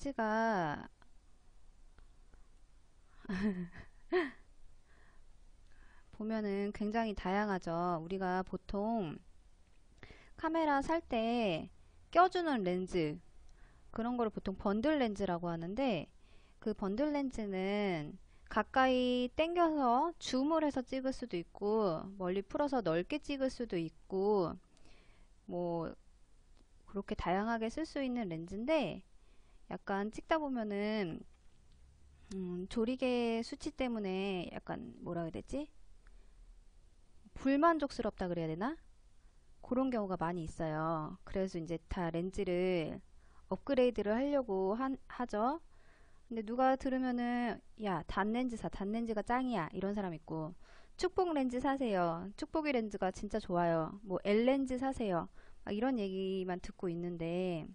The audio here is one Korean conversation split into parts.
렌즈가 보면은 굉장히 다양하죠. 우리가 보통 카메라 살 때 껴주는 렌즈, 그런 거를 보통 번들 렌즈라고 하는데, 그 번들 렌즈는 가까이 당겨서 줌을 해서 찍을 수도 있고 멀리 풀어서 넓게 찍을 수도 있고, 뭐 그렇게 다양하게 쓸 수 있는 렌즈인데, 약간 찍다 보면은 조리개 수치 때문에 약간 뭐라 해야 되지? 불만족스럽다 그래야 되나? 그런 경우가 많이 있어요. 그래서 이제 다 렌즈를 업그레이드를 하려고 하죠. 근데 누가 들으면은 야, 단렌즈 사, 단렌즈가 짱이야, 이런 사람 있고, 축복 렌즈 사세요, 축복이 렌즈가 진짜 좋아요, 뭐 L렌즈 사세요, 막 이런 얘기만 듣고 있는데,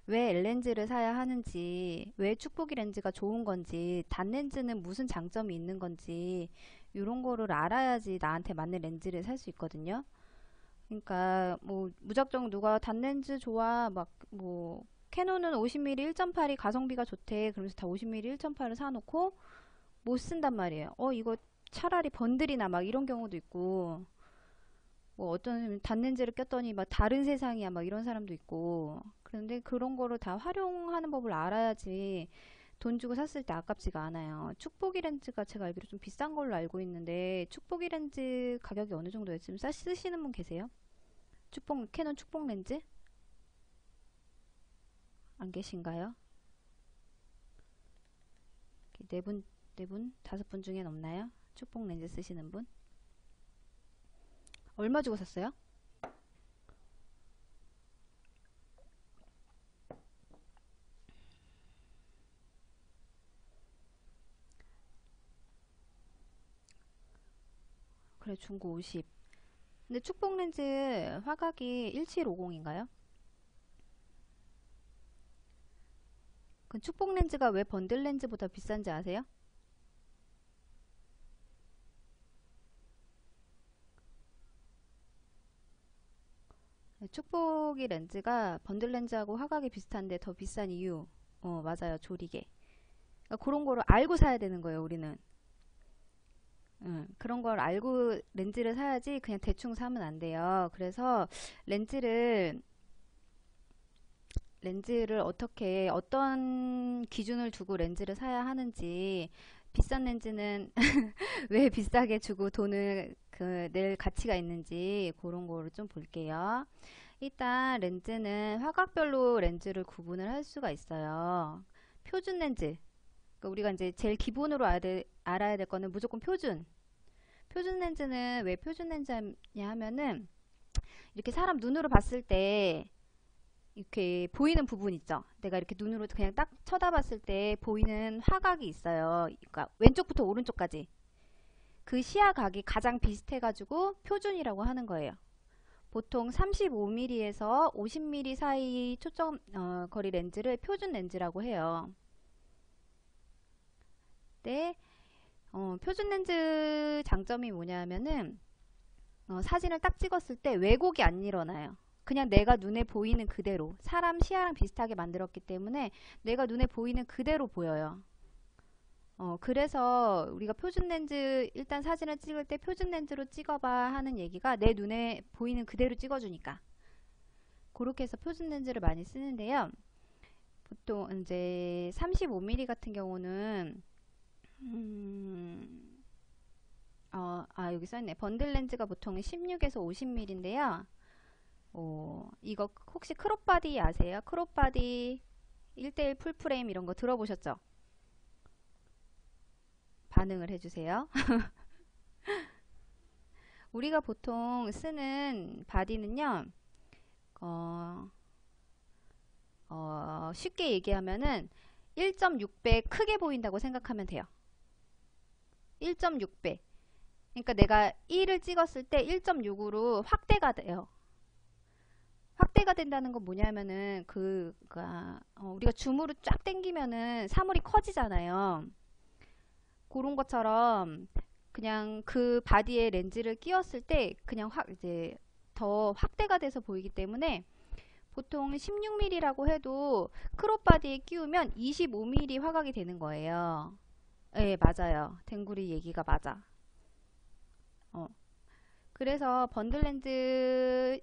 왜 L렌즈를 사야 하는지, 왜 축복이 렌즈가 좋은 건지, 단렌즈는 무슨 장점이 있는 건지, 이런 거를 알아야지 나한테 맞는 렌즈를 살 수 있거든요. 그러니까 뭐 무작정 누가 단렌즈 좋아 막 뭐 캐논은 50mm 1.8이 가성비가 좋대 그러면서 다 50mm 1.8을 사놓고 못 쓴단 말이에요. 이거 차라리 번들이나 막 이런 경우도 있고, 뭐 어떤 단렌즈를 꼈더니 막 다른 세상이야 막 이런 사람도 있고. 그런데 그런 거를 다 활용하는 법을 알아야지 돈 주고 샀을 때 아깝지가 않아요. 축복이 렌즈가 제가 알기로 좀 비싼 걸로 알고 있는데, 축복이 렌즈 가격이 어느 정도예요? 지금 쓰시는 분 계세요? 캐논 축복 렌즈? 안 계신가요? 네 분, 네 분, 다섯 분 중엔 없나요? 축복 렌즈 쓰시는 분? 얼마 주고 샀어요? 그래, 중고 50. 근데 축복 렌즈 화각이 1750인가요? 그 축복 렌즈가 왜 번들 렌즈보다 비싼지 아세요? 네, 축복이 렌즈가 번들 렌즈하고 화각이 비슷한데 더 비싼 이유. 맞아요. 조리개. 그러니까 그런 거를 알고 사야 되는 거예요, 우리는. 그런 걸 알고 렌즈를 사야지 그냥 대충 사면 안 돼요. 그래서 렌즈를 어떻게 어떤 기준을 두고 렌즈를 사야 하는지, 비싼 렌즈는 왜 비싸게 주고 돈을 낼 가치가 있는지, 그런 거를 좀 볼게요. 일단 렌즈는 화각별로 렌즈를 구분을 할 수가 있어요. 표준 렌즈. 그러니까 우리가 이제 제일 기본으로 알아야 될 거는 무조건 표준. 표준 렌즈는 왜 표준 렌즈냐 하면은, 이렇게 사람 눈으로 봤을 때 이렇게 보이는 부분 있죠. 내가 이렇게 눈으로 그냥 딱 쳐다봤을 때 보이는 화각이 있어요. 그러니까 왼쪽부터 오른쪽까지 그 시야각이 가장 비슷해가지고 표준이라고 하는 거예요. 보통 35mm에서 50mm 사이 초점 거리 렌즈를 표준 렌즈라고 해요. 근데 표준 렌즈 장점이 뭐냐면은, 사진을 딱 찍었을 때 왜곡이 안 일어나요. 그냥 내가 눈에 보이는 그대로, 사람 시야랑 비슷하게 만들었기 때문에 내가 눈에 보이는 그대로 보여요. 그래서 우리가 표준 렌즈, 일단 사진을 찍을 때 표준 렌즈로 찍어봐 하는 얘기가, 내 눈에 보이는 그대로 찍어주니까. 그렇게 해서 표준 렌즈를 많이 쓰는데요. 보통 이제 35mm 같은 경우는 여기 써있네. 번들 렌즈가 보통 16에서 50mm인데요. 이거 혹시 크롭바디 아세요? 크롭바디 1:1 풀프레임 이런 거 들어보셨죠? 반응을 해주세요. 우리가 보통 쓰는 바디는요, 어, 쉽게 얘기하면은 1.6배 크게 보인다고 생각하면 돼요. 1.6배. 그러니까 내가 1을 찍었을 때 1.6으로 확대가 돼요. 확대가 된다는 건 뭐냐면은, 우리가 줌으로 쫙 당기면은 사물이 커지잖아요. 그런 것처럼 그냥 그 바디에 렌즈를 끼웠을 때 그냥 이제 더 확대가 돼서 보이기 때문에 보통 16mm라고 해도 크롭바디에 끼우면 25mm 화각이 되는 거예요. 네, 맞아요. 댕구리 얘기가 맞아. 어. 그래서 번들렌즈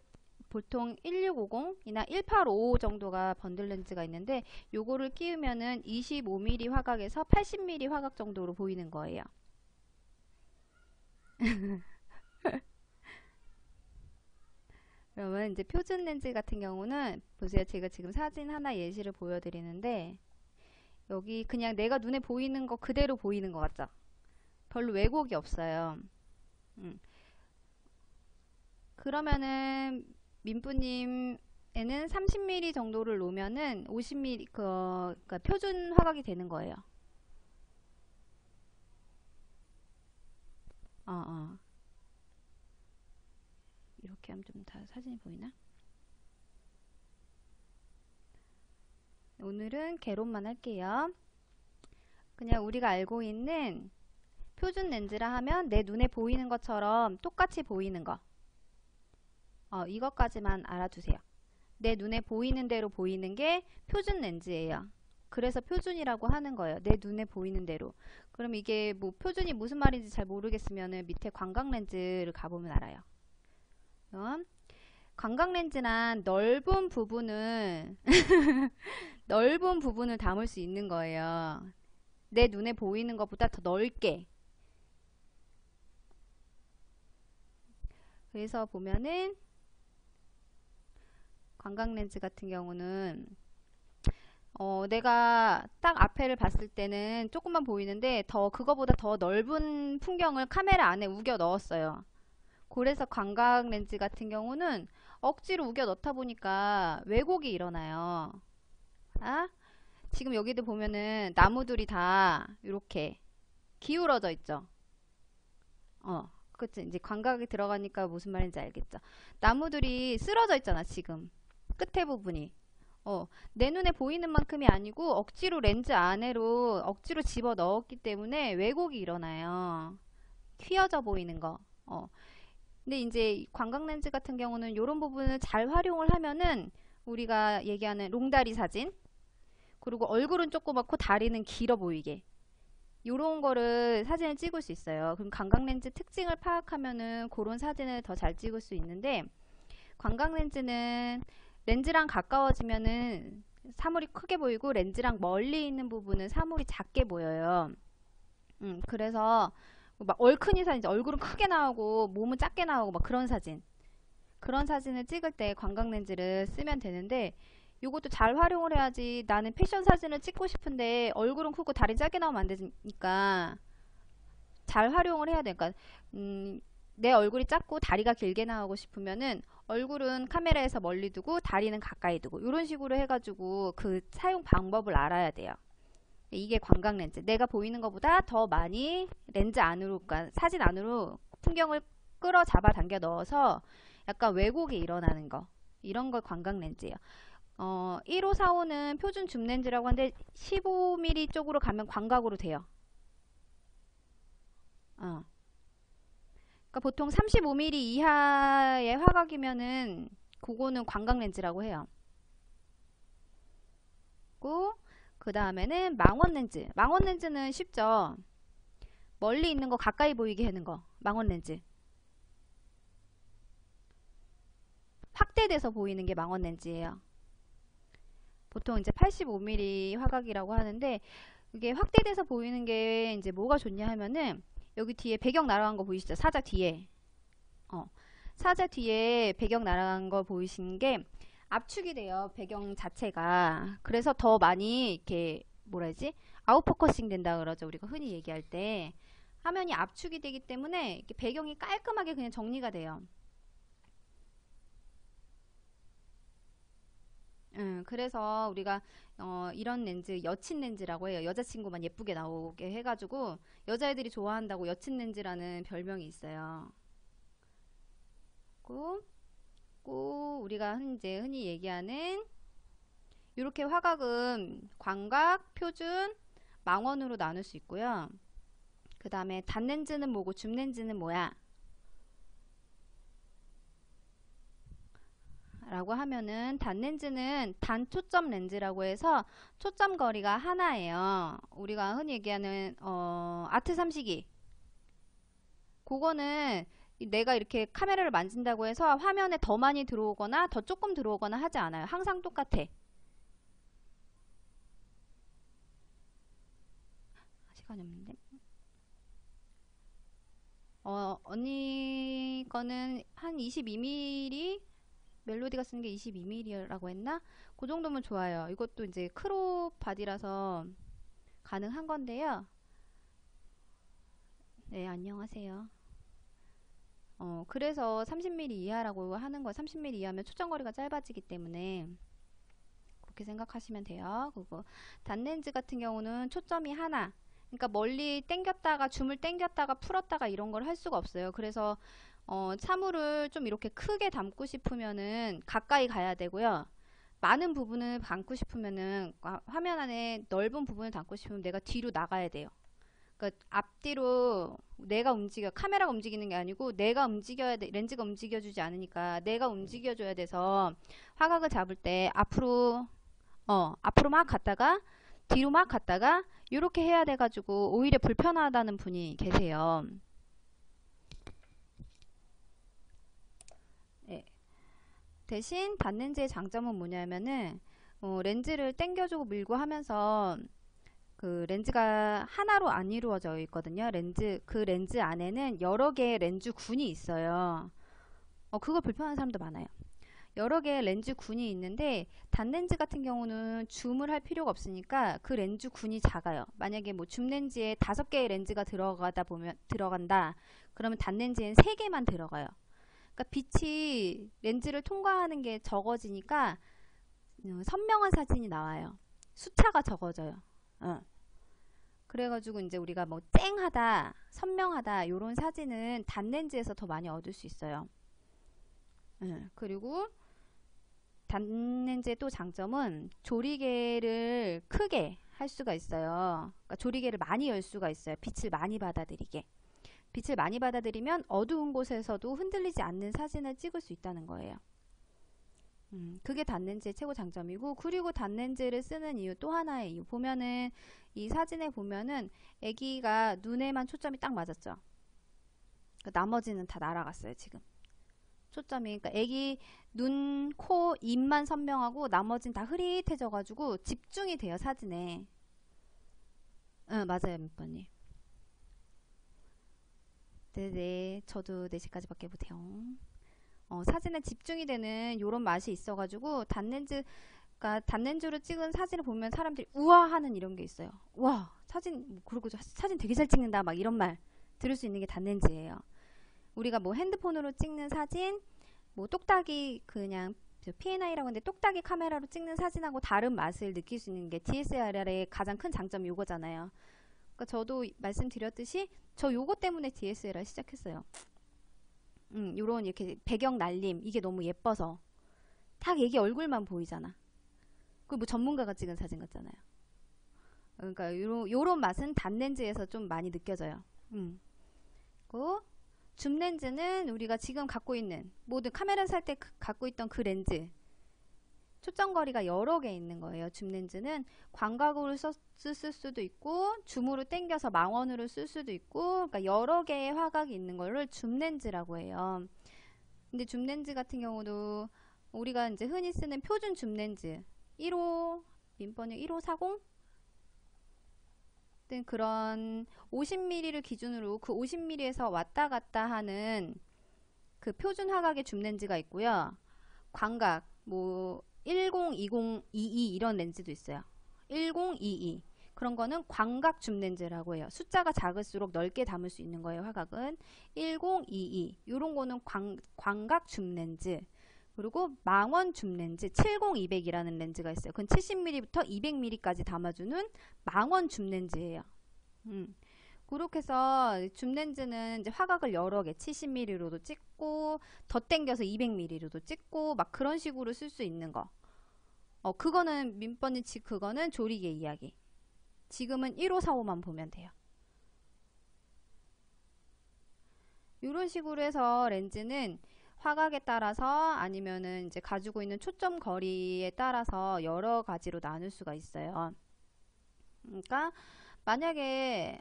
보통 1650이나 1855 정도가 번들렌즈가 있는데 요거를 끼우면은 25mm 화각에서 80mm 화각 정도로 보이는 거예요. 그러면 이제 표준 렌즈 같은 경우는 보세요. 제가 지금 사진 하나 예시를 보여드리는데 여기 그냥 내가 눈에 보이는 거 그대로 보이는 것 같죠? 별로 왜곡이 없어요. 음. 그러면은 민프님에는 30mm 정도를 놓으면은 50mm 그러니까 표준 화각이 되는 거예요. 어, 어. 이렇게 하면 좀 다 사진이 보이나? 오늘은 개론만 할게요. 그냥 우리가 알고 있는 표준 렌즈라 하면 내 눈에 보이는 것처럼 똑같이 보이는 거. 이것까지만 알아두세요. 내 눈에 보이는 대로 보이는 게 표준 렌즈예요. 그래서 표준이라고 하는 거예요. 내 눈에 보이는 대로. 그럼 이게 뭐 표준이 무슨 말인지 잘 모르겠으면 밑에 광각 렌즈를 가보면 알아요. 광각 렌즈란 넓은 부분을 넓은 부분을 담을 수 있는 거예요. 내 눈에 보이는 것보다 더 넓게. 그래서 보면은 광각 렌즈 같은 경우는 내가 딱 앞에를 봤을 때는 조금만 보이는데 그거보다 더 넓은 풍경을 카메라 안에 우겨 넣었어요. 그래서 광각 렌즈 같은 경우는 억지로 우겨 넣다 보니까 왜곡이 일어나요. 아? 지금 여기도 보면은 나무들이 다 이렇게 기울어져 있죠. 그치. 이제 광각이 들어가니까 무슨 말인지 알겠죠. 나무들이 쓰러져 있잖아, 지금. 끝에 부분이. 내 눈에 보이는 만큼이 아니고 억지로 렌즈 안으로 억지로 집어 넣었기 때문에 왜곡이 일어나요. 휘어져 보이는 거. 근데 이제 광각 렌즈 같은 경우는 이런 부분을 잘 활용을 하면은 우리가 얘기하는 롱다리 사진, 그리고 얼굴은 조그맣고 다리는 길어 보이게 요런 거를 사진을 찍을 수 있어요. 그럼 광각 렌즈 특징을 파악하면은 그런 사진을 더 잘 찍을 수 있는데, 광각 렌즈는 렌즈랑 가까워지면은 사물이 크게 보이고 렌즈랑 멀리 있는 부분은 사물이 작게 보여요. 그래서 막 얼큰이 사진, 얼굴은 크게 나오고 몸은 작게 나오고 막 그런 사진을 찍을 때 광각 렌즈를 쓰면 되는데, 요것도 잘 활용을 해야지. 나는 패션 사진을 찍고 싶은데 얼굴은 크고 다리 짧게 나오면 안 되니까 잘 활용을 해야 돼. 그러니까 내 얼굴이 작고 다리가 길게 나오고 싶으면은 얼굴은 카메라에서 멀리 두고 다리는 가까이 두고 이런 식으로 해가지고 그 사용 방법을 알아야 돼요. 이게 광각 렌즈. 내가 보이는 것보다 더 많이 렌즈 안으로, 그러니까 사진 안으로 풍경을 끌어 잡아 당겨 넣어서 약간 왜곡이 일어나는 거. 이런 걸 광각 렌즈예요. 1545는 표준 줌 렌즈라고 하는데 15mm 쪽으로 가면 광각으로 돼요. 그러니까 보통 35mm 이하의 화각이면은 그거는 광각 렌즈라고 해요. 그 다음에는 망원 렌즈. 망원 렌즈는 쉽죠. 멀리 있는 거 가까이 보이게 하는 거. 망원 렌즈. 확대돼서 보이는 게 망원 렌즈예요. 보통 이제 85mm 화각이라고 하는데, 이게 확대돼서 보이는 게 이제 뭐가 좋냐 하면은 여기 뒤에 배경 날아간 거 보이시죠? 사자 뒤에. 사자 뒤에 배경 날아간 거 보이시는 게 압축이 돼요. 배경 자체가. 그래서 더 많이 이렇게 뭐라 해야지? 아웃포커싱 된다 그러죠. 우리가 흔히 얘기할 때. 화면이 압축이 되기 때문에 이렇게 배경이 깔끔하게 그냥 정리가 돼요. 그래서 우리가 이런 렌즈 여친 렌즈라고 해요. 여자친구만 예쁘게 나오게 해가지고 여자애들이 좋아한다고 여친 렌즈라는 별명이 있어요. 우리가 이제 흔히 얘기하는 이렇게 화각은 광각, 표준, 망원으로 나눌 수 있고요. 그 다음에 단렌즈는 뭐고 줌렌즈는 뭐야? 라고 하면은 단렌즈는 단초점 렌즈라고 해서 초점 거리가 하나예요. 우리가 흔히 얘기하는 아트 삼식이, 그거는 내가 이렇게 카메라를 만진다고 해서 화면에 더 많이 들어오거나 더 조금 들어오거나 하지 않아요. 항상 똑같아. 시간이 없는데. 언니 거는 한 22mm, 멜로디가 쓰는 게 22mm라고 했나? 그 정도면 좋아요. 이것도 이제 크롭 바디라서 가능한 건데요. 네, 안녕하세요. 그래서 30mm 이하라고 하는 거, 30mm 이하면 초점거리가 짧아지기 때문에 그렇게 생각하시면 돼요. 그리고 단렌즈 같은 경우는 초점이 하나. 그러니까 멀리 당겼다가 줌을 당겼다가 풀었다가 이런 걸 할 수가 없어요. 그래서 사물을 좀 이렇게 크게 담고 싶으면은 가까이 가야 되고요. 많은 부분을 담고 싶으면은 화면 안에 넓은 부분을 담고 싶으면 내가 뒤로 나가야 돼요. 그러니까 앞뒤로 내가 카메라가 움직이는 게 아니고 내가 움직여야 돼. 렌즈가 움직여주지 않으니까 내가 움직여줘야 돼서 화각을 잡을 때 앞으로 막 갔다가 뒤로 막 갔다가 이렇게 해야 돼가지고 오히려 불편하다는 분이 계세요. 네. 대신 단렌즈의 장점은 뭐냐면은 렌즈를 당겨주고 밀고 하면서 그 렌즈가 하나로 안 이루어져 있거든요. 그 렌즈 안에는 여러 개의 렌즈 군이 있어요. 그거 불편한 사람도 많아요. 여러 개의 렌즈 군이 있는데 단렌즈 같은 경우는 줌을 할 필요가 없으니까 그 렌즈 군이 작아요. 만약에 뭐 줌 렌즈에 5개의 렌즈가 들어간다. 그러면 단렌즈엔 3개만 들어가요. 그러니까 빛이 렌즈를 통과하는 게 적어지니까 선명한 사진이 나와요. 숫자가 적어져요. 그래가지고 이제 우리가 뭐 쨍하다, 선명하다 요런 사진은 단렌즈에서 더 많이 얻을 수 있어요. 그리고 단렌즈의 또 장점은 조리개를 크게 할 수가 있어요. 그러니까 조리개를 많이 열 수가 있어요. 빛을 많이 받아들이게. 빛을 많이 받아들이면 어두운 곳에서도 흔들리지 않는 사진을 찍을 수 있다는 거예요. 그게 단렌즈의 최고 장점이고, 그리고 단렌즈를 쓰는 이유 또 하나의 이유 보면은 이 사진에 보면은 애기가 눈에만 초점이 딱 맞았죠. 나머지는 다 날아갔어요. 지금 초점이. 그러니까 애기 눈, 코, 입만 선명하고 나머지는 다 흐릿해져 가지고 집중이 돼요. 사진에. 맞아요, 민번님. 네네, 저도 4시까지 밖에 못해요. 사진에 집중이 되는 요런 맛이 있어가지고 단렌즈로 찍은 사진을 보면 사람들이 우와 하는 이런 게 있어요. 와, 그리고 사진 되게 잘 찍는다 막 이런 말 들을 수 있는 게 단렌즈예요. 우리가 뭐 핸드폰으로 찍는 사진, 뭐 똑딱이 그냥 P&I라고 하는데 똑딱이 카메라로 찍는 사진하고 다른 맛을 느낄 수 있는 게 DSLR의 가장 큰 장점이 요거잖아요. 그러니까 저도 말씀드렸듯이 저 요거 때문에 DSLR 시작했어요. 요런 이렇게 배경 날림 이게 너무 예뻐서 딱 애기 얼굴만 보이잖아. 그 뭐 전문가가 찍은 사진 같잖아요. 그러니까 요런 맛은 단렌즈에서 좀 많이 느껴져요. 그리고 줌 렌즈는 우리가 지금 갖고 있는 모든 카메라 살 때 갖고 있던 그 렌즈 초점거리가 여러 개 있는 거예요. 줌 렌즈는 광각으로 쓸 수도 있고 줌으로 당겨서 망원으로 쓸 수도 있고, 그러니까 여러 개의 화각이 있는 거를 줌 렌즈라고 해요. 근데 줌 렌즈 같은 경우도 우리가 이제 흔히 쓰는 표준 줌 렌즈 1호 민번이 1540 등 그런 50mm를 기준으로 그 50mm에서 왔다 갔다 하는 그 표준 화각의 줌 렌즈가 있고요. 광각 뭐 10, 20, 22 이런 렌즈도 있어요. 10, 22 그런 거는 광각 줌 렌즈라고 해요. 숫자가 작을수록 넓게 담을 수 있는 거예요. 화각은 10, 22 이런 거는 광각 줌 렌즈. 그리고 망원 줌 렌즈 70, 200이라는 렌즈가 있어요. 그건 70mm부터 200mm까지 담아주는 망원 줌 렌즈예요. 그렇게 해서 줌 렌즈는 이제 화각을 여러 개 70mm로도 찍고 더 당겨서 200mm로도 찍고 막 그런 식으로 쓸 수 있는 거. 그거는 민번이 그거는 조리개 이야기. 지금은 1545만 보면 돼요. 이런 식으로 해서 렌즈는 화각에 따라서 아니면은 이제 가지고 있는 초점 거리에 따라서 여러 가지로 나눌 수가 있어요. 그러니까 만약에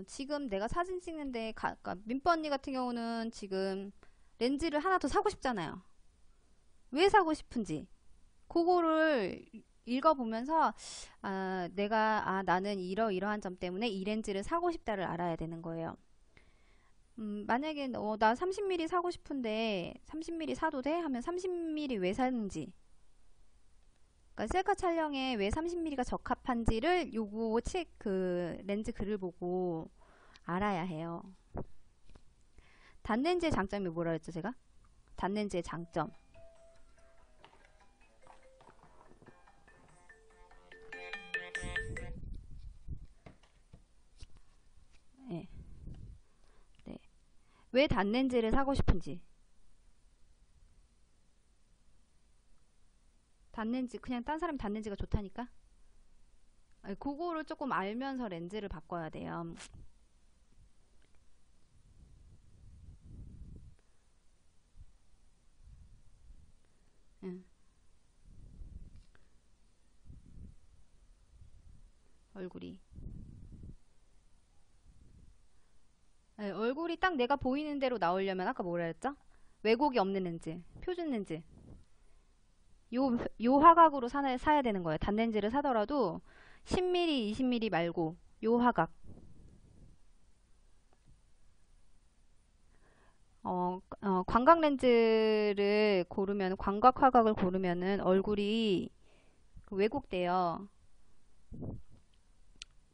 지금 내가 사진 찍는데 그러니까 민빠 언니 같은 경우는 지금 렌즈를 하나 더 사고 싶잖아요. 왜 사고 싶은지 그거를 읽어보면서 나는 이러이러한 점 때문에 이 렌즈를 사고 싶다를 알아야 되는 거예요. 만약에 나 30mm 사고 싶은데 30mm 사도 돼? 하면 30mm 왜 사는지, 그러니까 셀카 촬영에 왜 30mm가 적합한지를 요거 그 렌즈 글을 보고 알아야 해요. 단렌즈의 장점이 뭐라 그랬죠 제가? 단렌즈의 장점. 네. 네. 왜 단렌즈를 사고 싶은지. 단렌즈 그냥 딴 사람이 단렌즈가 좋다니까? 아니, 그거를 조금 알면서 렌즈를 바꿔야 돼요. 응. 얼굴이. 네, 얼굴이 딱 내가 보이는 대로 나오려면 아까 뭐라 했죠? 왜곡이 없는 렌즈, 표준 렌즈. 요 화각으로 사야 되는 거예요. 단렌즈를 사더라도 10mm, 20mm 말고 요 화각. 광각 렌즈를 고르면, 광각 화각을 고르면은 얼굴이 왜곡돼요.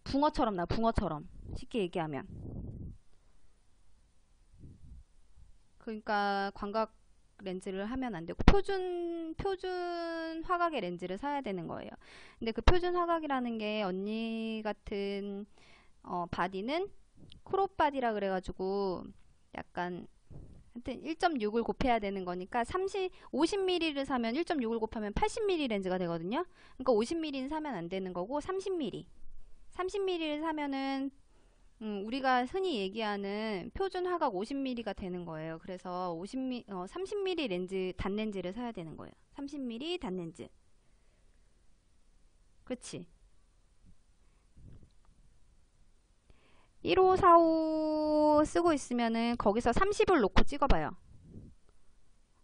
붕어처럼 나, 붕어처럼. 쉽게 얘기하면. 그러니까 광각 렌즈를 하면 안 되고 표준 화각의 렌즈를 사야 되는 거예요. 근데 그 표준 화각이라는 게 언니 같은 바디는 크롭 바디라 그래가지고 약간 하여튼 1.6을 곱해야 되는 거니까 50mm를 사면 1.6을 곱하면 80mm 렌즈가 되거든요. 그러니까 50mm는 사면 안 되는 거고 30mm를 사면은 우리가 흔히 얘기하는 표준 화각 50mm가 되는 거예요. 그래서 30mm 렌즈, 단렌즈를 사야 되는 거예요. 30mm 단렌즈. 그치? 1545 쓰고 있으면은 거기서 30을 놓고 찍어봐요.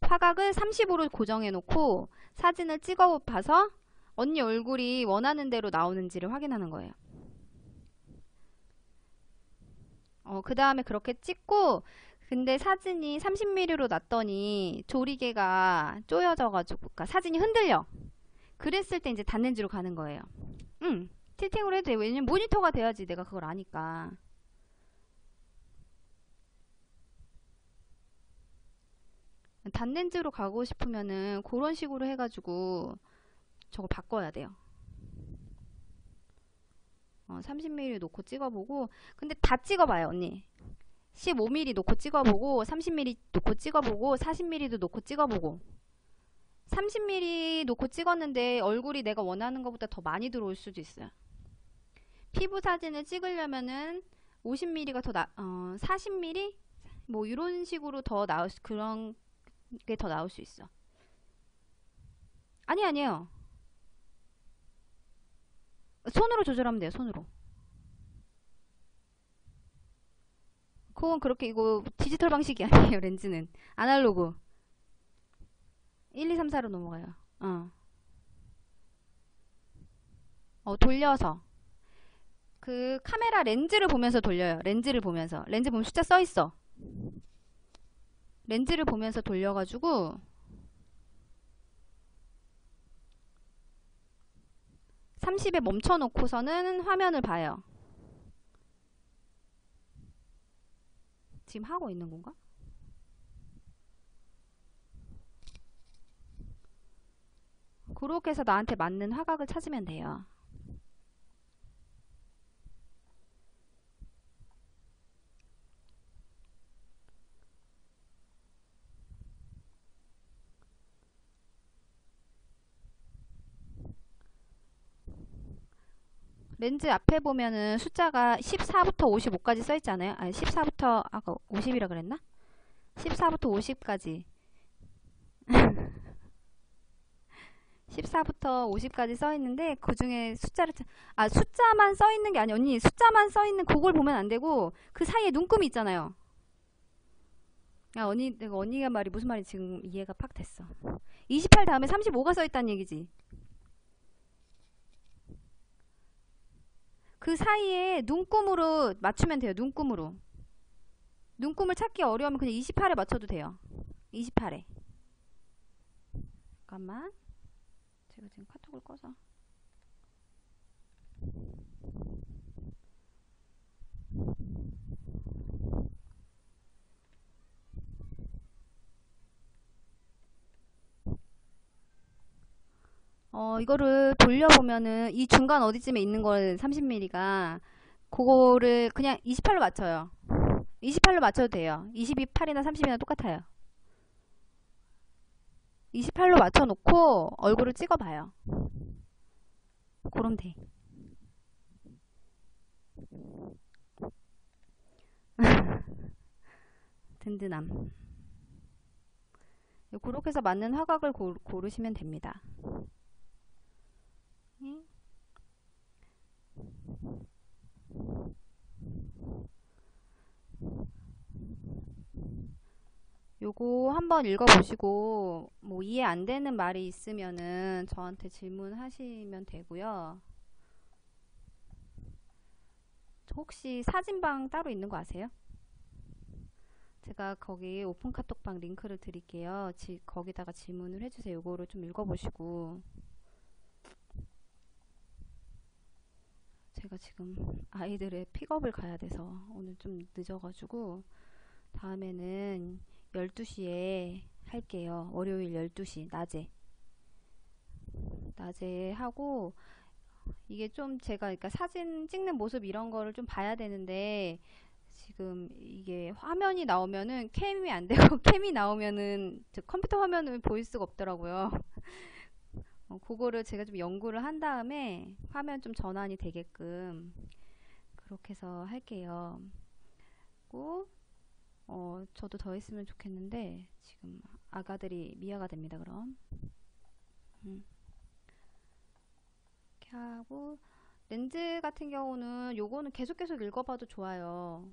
화각을 30으로 고정해 놓고 사진을 찍어 봐서 언니 얼굴이 원하는 대로 나오는지를 확인하는 거예요. 그 다음에 그렇게 찍고, 근데 사진이 30mm로 났더니 조리개가 쪼여져가지고, 그러니까 사진이 흔들려. 그랬을 때 이제 단렌즈로 가는 거예요. 틸팅으로 해도 돼. 왜냐면 모니터가 돼야지 내가 그걸 아니까. 단렌즈로 가고 싶으면은 그런 식으로 해가지고 저걸 바꿔야 돼요. 30mm 놓고 찍어보고, 근데 다 찍어봐요 언니. 15mm 놓고 찍어보고, 30mm 놓고 찍어보고, 40mm도 놓고 찍어보고. 30mm 놓고 찍었는데 얼굴이 내가 원하는 것보다 더 많이 들어올 수도 있어요. 피부 사진을 찍으려면은 50mm가 40mm? 뭐 이런 식으로 그런 게 더 나올 수 있어. 아니에요. 손으로 조절하면 돼요, 손으로. 그건 그렇게, 이거 디지털 방식이 아니에요, 렌즈는. 아날로그. 1, 2, 3, 4로 넘어가요. 돌려서. 그 카메라 렌즈를 보면서 돌려요. 렌즈를 보면서. 렌즈 보면 숫자 써있어. 렌즈를 보면서 돌려가지고 30에 멈춰놓고서는 화면을 봐요. 지금 하고 있는 건가? 그렇게 해서 나한테 맞는 화각을 찾으면 돼요. 렌즈 앞에 보면은 숫자가 14부터 55까지 써있잖아요. 아니 14부터 아까 50이라 그랬나? 14부터 50까지. 14부터 50까지 써 있는데 그 중에 숫자만 써 있는 게 아니야. 언니, 숫자만 써 있는 그걸 보면 안 되고 그 사이에 눈금이 있잖아요. 야, 언니, 내가 언니가 말이 무슨 말인지 지금 이해가 팍 됐어. 28 다음에 35가 써 있다는 얘기지. 그 사이에 눈금으로 맞추면 돼요. 눈금으로. 눈금을 찾기 어려우면 그냥 28에 맞춰도 돼요. 28에. 잠깐만. 제가 지금 카톡을 꺼서. 이거를 돌려보면은 이 중간 어디쯤에 있는 걸 30mm가 그거를 그냥 28로 맞춰요. 28로 맞춰도 돼요. 28이나 30이나 똑같아요. 28로 맞춰놓고 얼굴을 찍어봐요. 그럼 돼. 든든함. 그렇게 해서 맞는 화각을 고르시면 됩니다. 요거 한번 읽어보시고 뭐 이해 안 되는 말이 있으면은 저한테 질문하시면 되고요. 혹시 사진방 따로 있는 거 아세요? 제가 거기 오픈 카톡방 링크를 드릴게요. 거기다가 질문을 해주세요. 요거를 좀 읽어보시고. 제가 지금 아이들의 픽업을 가야 돼서 오늘 좀 늦어가지고 다음에는 12시에 할게요. 월요일 12시 낮에 하고, 이게 좀 제가 그러니까 사진 찍는 모습 이런 거를 좀 봐야 되는데 지금 이게 화면이 나오면은 캠이 안 되고 캠이 나오면은 저 컴퓨터 화면을 보일 수가 없더라고요. 그거를 제가 좀 연구를 한 다음에 화면 좀 전환이 되게끔 그렇게 해서 할게요. 그리고 저도 더 했으면 좋겠는데 지금 아가들이 미아가 됩니다. 그럼 이렇게 하고, 렌즈 같은 경우는 요거는 계속 읽어봐도 좋아요.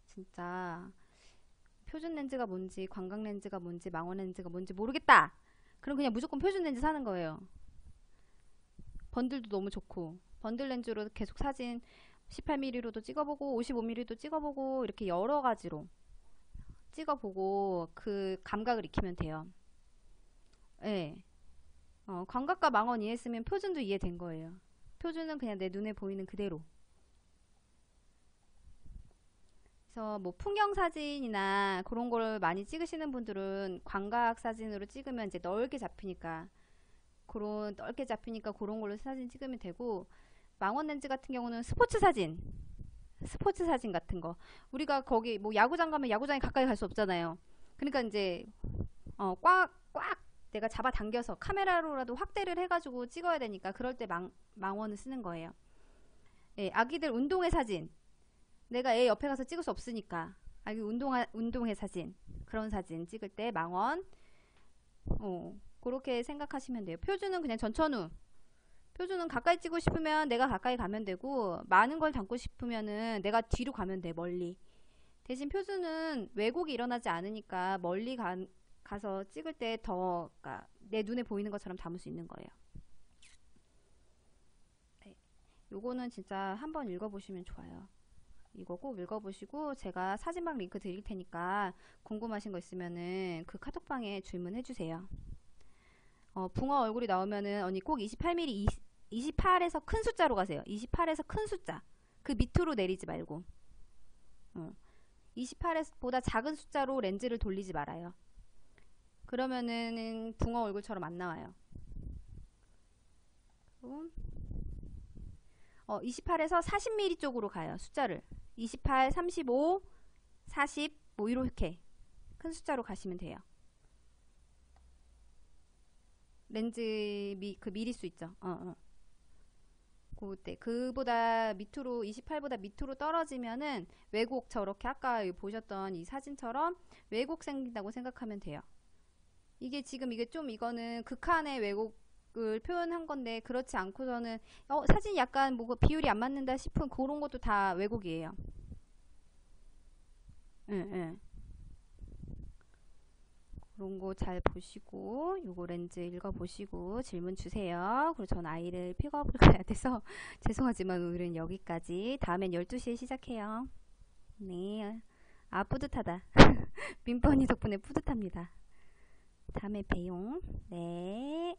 진짜 표준 렌즈가 뭔지 광각 렌즈가 뭔지 망원 렌즈가 뭔지 모르겠다, 그럼 그냥 무조건 표준 렌즈 사는 거예요. 번들도 너무 좋고 번들 렌즈로 계속 사진 18mm로도 찍어보고 55mm도 찍어보고 이렇게 여러 가지로 찍어보고 그 감각을 익히면 돼요. 예. 광각과 망원 이해했으면 표준도 이해된 거예요. 표준은 그냥 내 눈에 보이는 그대로. 그래서 뭐 풍경 사진이나 그런 걸 많이 찍으시는 분들은 광각 사진으로 찍으면 이제 넓게 잡히니까 그런 걸로 사진 찍으면 되고, 망원 렌즈 같은 경우는 스포츠 사진 같은 거, 우리가 거기 뭐 야구장 가면 야구장에 가까이 갈 수 없잖아요. 그러니까 이제 꽉 내가 잡아당겨서 카메라로라도 확대를 해가지고 찍어야 되니까 그럴 때 망원을 쓰는 거예요. 예, 아기들 운동회 사진, 내가 애 옆에 가서 찍을 수 없으니까 아기 운동회 사진, 그런 사진 찍을 때 망원. 그렇게 생각하시면 돼요. 표준은 그냥 전천후. 표준은 가까이 찍고 싶으면 내가 가까이 가면 되고, 많은 걸 담고 싶으면은 내가 뒤로 가면 돼, 멀리. 대신 표준은 왜곡이 일어나지 않으니까 멀리 가서 찍을 때 더, 그러니까 내 눈에 보이는 것처럼 담을 수 있는 거예요. 네. 요거는 진짜 한번 읽어보시면 좋아요. 이거 꼭 읽어보시고 제가 사진방 링크 드릴 테니까 궁금하신 거 있으면은 그 카톡방에 질문해주세요. 붕어 얼굴이 나오면은 언니 꼭 28mm, 28에서 큰 숫자로 가세요. 28에서 큰 숫자. 그 밑으로 내리지 말고. 28보다 작은 숫자로 렌즈를 돌리지 말아요. 그러면은 붕어 얼굴처럼 안 나와요. 28에서 40mm 쪽으로 가요. 숫자를 28, 35, 40 뭐 이렇게 큰 숫자로 가시면 돼요. 렌즈 그 미리수 있죠. 그때 그보다 밑으로 28보다 밑으로 떨어지면은 왜곡 저렇게 아까 보셨던 이 사진처럼 왜곡 생긴다고 생각하면 돼요. 이게 지금 이게 좀 이거는 극한의 왜곡을 표현한 건데 그렇지 않고서는 사진이 약간 뭐 비율이 안 맞는다 싶은 그런 것도 다 왜곡이에요. 응, 응. 그런 거 잘 보시고 요거 렌즈 읽어보시고 질문 주세요. 그리고 전 아이를 픽업을 가야 돼서 죄송하지만 오늘은 여기까지. 다음엔 12시에 시작해요. 네. 아, 뿌듯하다. 민번이 덕분에 뿌듯합니다. 다음에 봬요. 네.